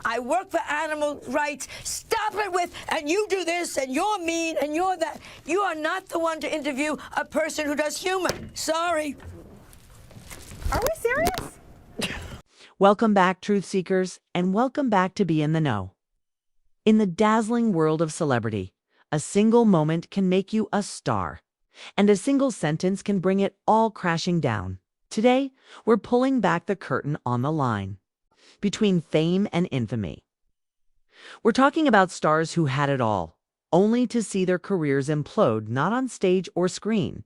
I work for animal rights. Stop it with, and you do this, and you're mean, and you're that. You are not the one to interview a person who does humor. Sorry. Are we serious? Welcome back, truth seekers, and welcome back to Be in the Know. In the dazzling world of celebrity, a single moment can make you a star, and a single sentence can bring it all crashing down. Today, we're pulling back the curtain on the line between fame and infamy. We're talking about stars who had it all, only to see their careers implode not on stage or screen,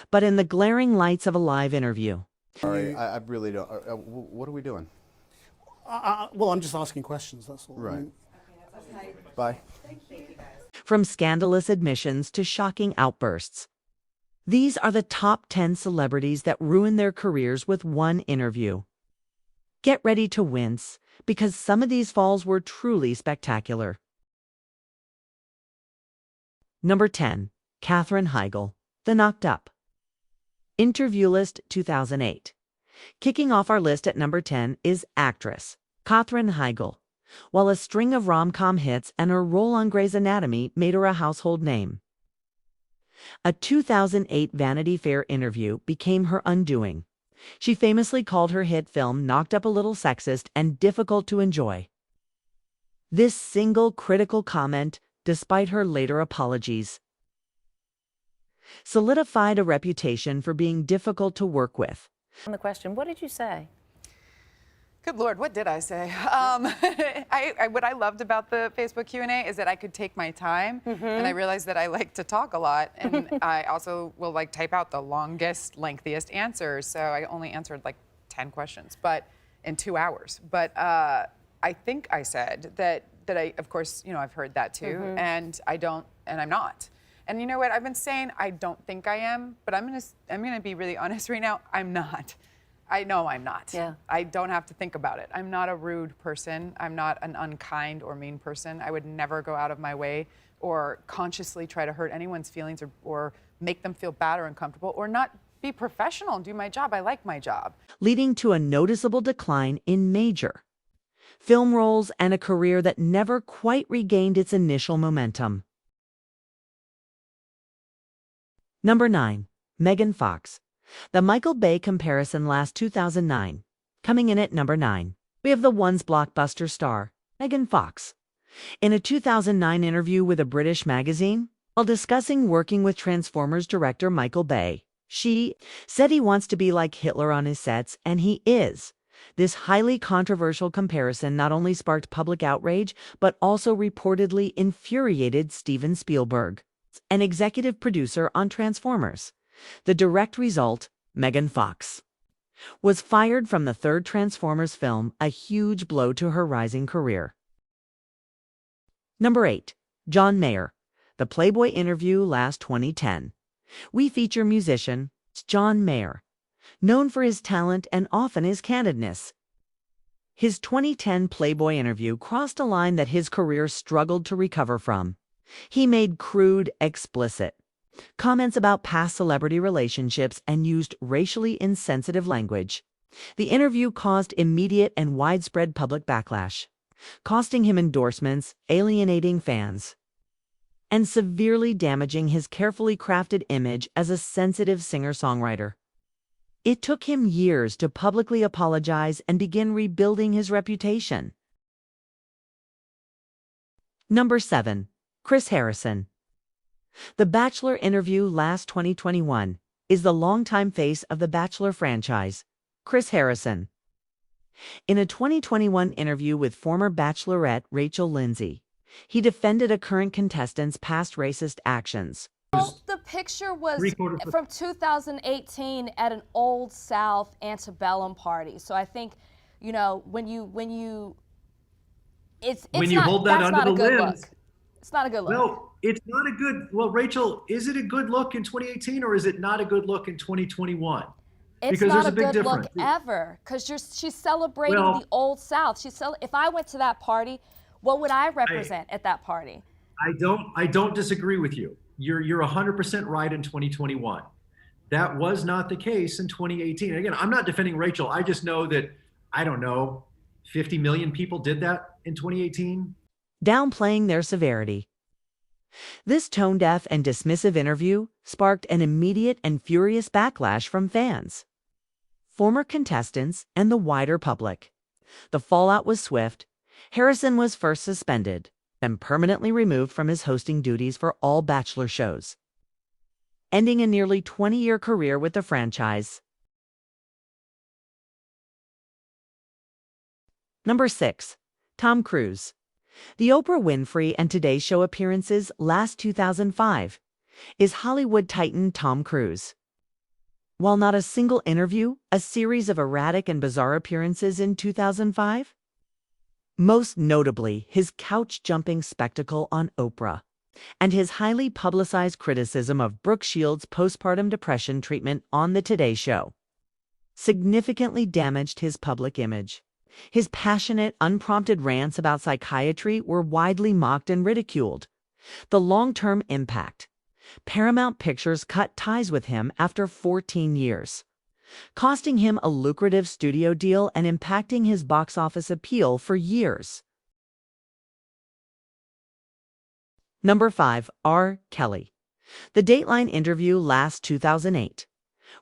but in the glaring lights of a live interview. Sorry, I really don't. What are we doing? Well, I'm just asking questions, that's all. Right. I mean, Okay. Bye. From scandalous admissions to shocking outbursts, these are the top 10 celebrities that ruin their careers with one interview. Get ready to wince, because some of these falls were truly spectacular. Number 10. Katherine Heigl, The Knocked Up. Interview List 2008. Kicking off our list at number 10 is actress Katherine Heigl. While a string of rom-com hits and her role on Grey's Anatomy made her a household name, a 2008 Vanity Fair interview became her undoing. She famously called her hit film Knocked Up a little sexist and difficult to enjoy. This single critical comment, despite her later apologies, solidified a reputation for being difficult to work with. On the question, what did you say? Good Lord, what did I say? What I loved about the Facebook Q&A is that I could take my time, and I realized that I like to talk a lot, and I also will like type out the longest, lengthiest answers. So I only answered like 10 questions, but in 2 hours. But I think I said that I, of course, you know, I've heard that too, and I don't, and I'm not. And you know what? I've been saying I don't think I am, but I'm gonna be really honest right now. I'm not. I know I'm not. Yeah. I don't have to think about it. I'm not a rude person. I'm not an unkind or mean person. I would never go out of my way or consciously try to hurt anyone's feelings or make them feel bad or uncomfortable or not be professional and do my job. I like my job. Leading to a noticeable decline in major film roles and a career that never quite regained its initial momentum. Number 9. Megan Fox. The Michael Bay comparison last 2009. Coming in at number 9, we have the once blockbuster star, Megan Fox. In a 2009 interview with a British magazine, while discussing working with Transformers director Michael Bay, she said he wants to be like Hitler on his sets, and he is. This highly controversial comparison not only sparked public outrage, but also reportedly infuriated Steven Spielberg, an executive producer on Transformers. The direct result, Megan Fox was fired from the third Transformers film, a huge blow to her rising career. Number 8. John Mayer. The Playboy interview last 2010. We feature musician John Mayer, known for his talent and often his candidness. His 2010 Playboy interview crossed a line that his career struggled to recover from. He made crude, explicit comments about past celebrity relationships and used racially insensitive language. The interview caused immediate and widespread public backlash, costing him endorsements, alienating fans, and severely damaging his carefully crafted image as a sensitive singer-songwriter. It took him years to publicly apologize and begin rebuilding his reputation. Number 7. Chris Harrison. The Bachelor interview last 2021 is the longtime face of the Bachelor franchise, Chris Harrison. In a 2021 interview with former Bachelorette Rachel Lindsay, he defended a current contestant's past racist actions. Well, the picture was from 2018 at an Old South antebellum party. So I think, you know, when you hold that under the lens. It's not a good look. Well, it's not a good. Well, Rachel, is it a good look in 2018 or is it not a good look in 2021? It's because not there's a a big good difference. look ever, because she's celebrating Well, the Old South. If I went to that party, what would I represent at that party? I don't disagree with you. You're 100% right in 2021. That was not the case in 2018. Again, I'm not defending Rachel. I just know that, I don't know, 50 million people did that in 2018? Downplaying their severity. This tone-deaf and dismissive interview sparked an immediate and furious backlash from fans, former contestants, and the wider public. The fallout was swift. Harrison was first suspended, then permanently removed from his hosting duties for all Bachelor shows, ending a nearly 20-year career with the franchise. Number 6. Tom Cruise. The Oprah Winfrey and Today Show appearances last 2005 is Hollywood titan Tom Cruise. While not a single interview, a series of erratic and bizarre appearances in 2005. Most notably, his couch-jumping spectacle on Oprah and his highly publicized criticism of Brooke Shields' postpartum depression treatment on The Today Show significantly damaged his public image. His passionate, unprompted rants about psychiatry were widely mocked and ridiculed. The long-term impact. Paramount Pictures cut ties with him after 14 years, costing him a lucrative studio deal and impacting his box office appeal for years. Number 5. R. Kelly. The Dateline interview last 2008.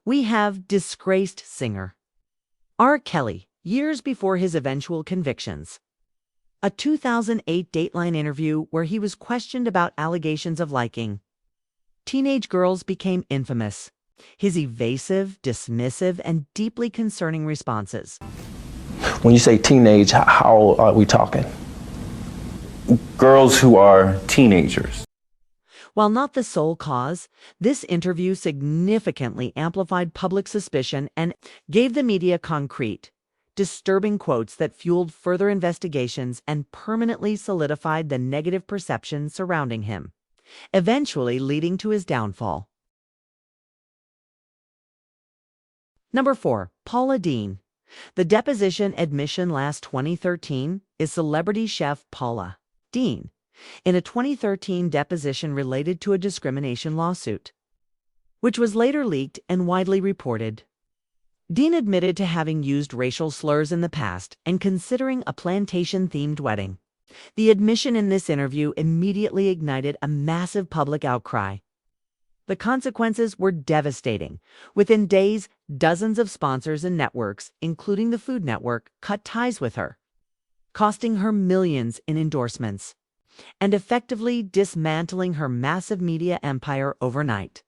We have disgraced singer R. Kelly, years before his eventual convictions. A 2008 Dateline interview where he was questioned about allegations of liking teenage girls became infamous. His evasive, dismissive, and deeply concerning responses. When you say teenage, how old are we talking? Girls who are teenagers. While not the sole cause, this interview significantly amplified public suspicion and gave the media concrete, disturbing quotes that fueled further investigations and permanently solidified the negative perception surrounding him, eventually leading to his downfall. Number 4. Paula Deen. The deposition admission last 2013 is celebrity chef Paula Deen in a 2013 deposition related to a discrimination lawsuit, which was later leaked and widely reported. Deen admitted to having used racial slurs in the past and considering a plantation-themed wedding. The admission in this interview immediately ignited a massive public outcry. The consequences were devastating. Within days, dozens of sponsors and networks, including the Food Network, cut ties with her, costing her millions in endorsements and effectively dismantling her massive media empire overnight.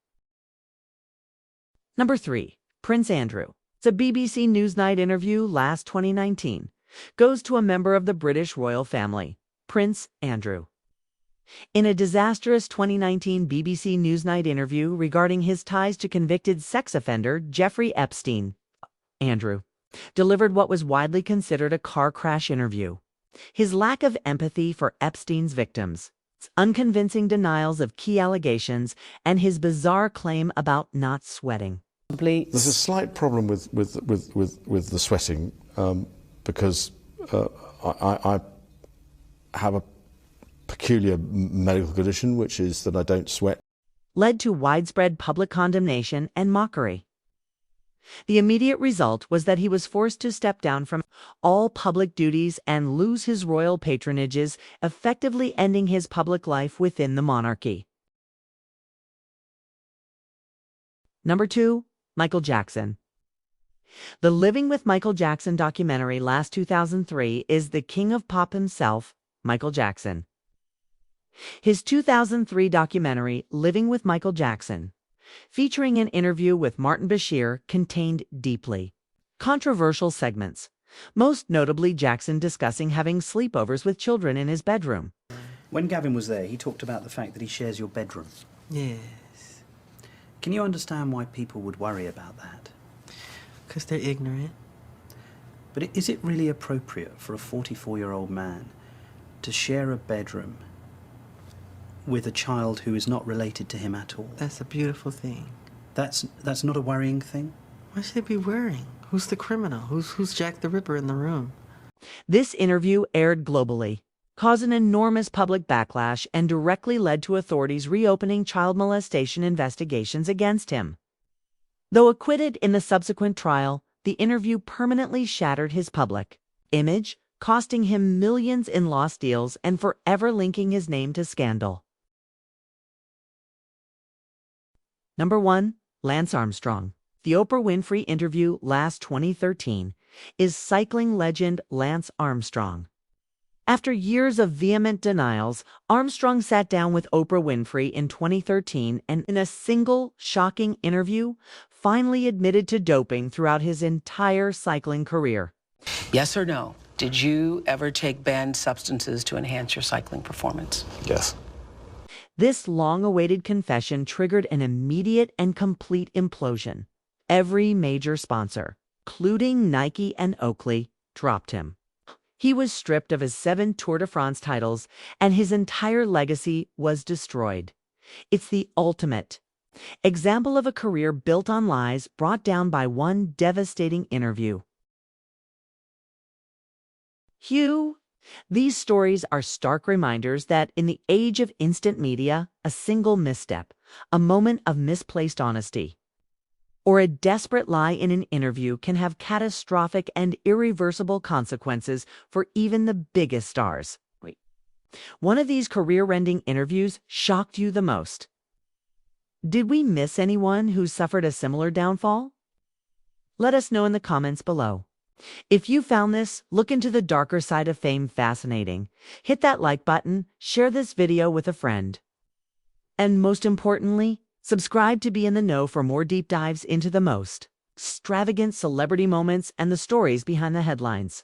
Number 3. Prince Andrew. The BBC Newsnight interview last 2019 goes to a member of the British royal family, Prince Andrew. In a disastrous 2019 BBC Newsnight interview regarding his ties to convicted sex offender Jeffrey Epstein, Andrew delivered what was widely considered a car crash interview. His lack of empathy for Epstein's victims, unconvincing denials of key allegations, and his bizarre claim about not sweating. There's a slight problem with the sweating because I have a peculiar medical condition, which is that I don't sweat. Led to widespread public condemnation and mockery. The immediate result was that he was forced to step down from all public duties and lose his royal patronages, effectively ending his public life within the monarchy. Number 2. Michael Jackson. The Living with Michael Jackson documentary last 2003 is the king of pop himself, Michael Jackson. His 2003 documentary, Living with Michael Jackson, featuring an interview with Martin Bashir, contained deeply controversial segments, most notably Jackson discussing having sleepovers with children in his bedroom. When Gavin was there, he talked about the fact that he shares your bedroom. Yes. Can you understand why people would worry about that? Because they're ignorant. But is it really appropriate for a 44-year-old man to share a bedroom with a child who is not related to him at all? That's a beautiful thing. That's not a worrying thing? Why should they be worrying? Who's the criminal? Who's Jack the Ripper in the room? This interview aired globally, caused an enormous public backlash, and directly led to authorities reopening child molestation investigations against him. Though acquitted in the subsequent trial, the interview permanently shattered his public image, costing him millions in lost deals and forever linking his name to scandal. Number 1. Lance Armstrong. The Oprah Winfrey interview last 2013 is cycling legend Lance Armstrong. After years of vehement denials, Armstrong sat down with Oprah Winfrey in 2013 and in a single, shocking interview, finally admitted to doping throughout his entire cycling career. Yes or no? Did you ever take banned substances to enhance your cycling performance? Yes. This long-awaited confession triggered an immediate and complete implosion. Every major sponsor, including Nike and Oakley, dropped him. He was stripped of his 7 Tour de France titles, and his entire legacy was destroyed. It's the ultimate example of a career built on lies brought down by one devastating interview. Hugh. These stories are stark reminders that in the age of instant media, a single misstep, a moment of misplaced honesty, or a desperate lie in an interview can have catastrophic and irreversible consequences for even the biggest stars. One of these career-ending interviews shocked you the most. Did we miss anyone who suffered a similar downfall? Let us know in the comments below. If you found this look into the darker side of fame fascinating, hit that like button, share this video with a friend. And most importantly, subscribe to be in the know for more deep dives into the most extravagant celebrity moments and the stories behind the headlines.